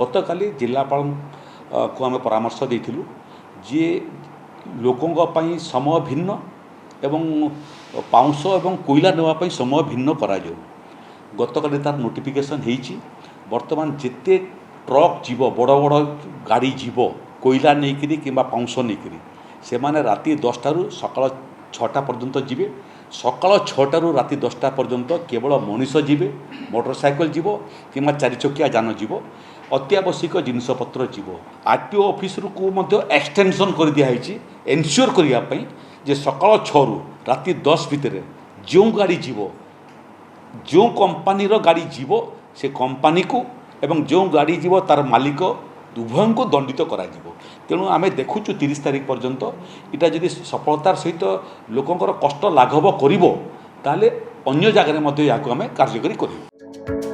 गतकाली जिलापाल को आम परामर्श देइथिलु जे लोकों पाई समय भिन्न एवं पाउंस एवं कोयला नेवाई समय भिन्न करा गतकाली तार नोटिफिकेशन होईची वर्तमान जिते ट्रक जीव बड़ बड़ गाड़ी जीव कोयला नहीं कि पाउंस नहीं से माने राति 10 रु सकाळ 6टा पर्यंत जीवे सकाळ 6टारू राति 10टा पर्यंत केवल मनीष जीवे मोटरसाइकेल जीव कि 4 चकिया जान जीव अत्यावश्यक जिनपतर जीव आरटीओ ऑफिस को मध्य एक्सटेंशन कर दिखाई एनश्योर करने जे सकाळ 6 रु राति 10 भितर जो गाड़ी जीव जो कंपानीर गाड़ी जीव से कंपानी को एवं जो गाड़ी जीव तार मालिक उभय को दंडित करा तेणु आम देखुँ 30 तारिख पर्यंत इटा जदि सफलतार सहित लोकंर कष्ट लाघव करिवो ताले अन्य जगह आम कार्यकरी करूँ।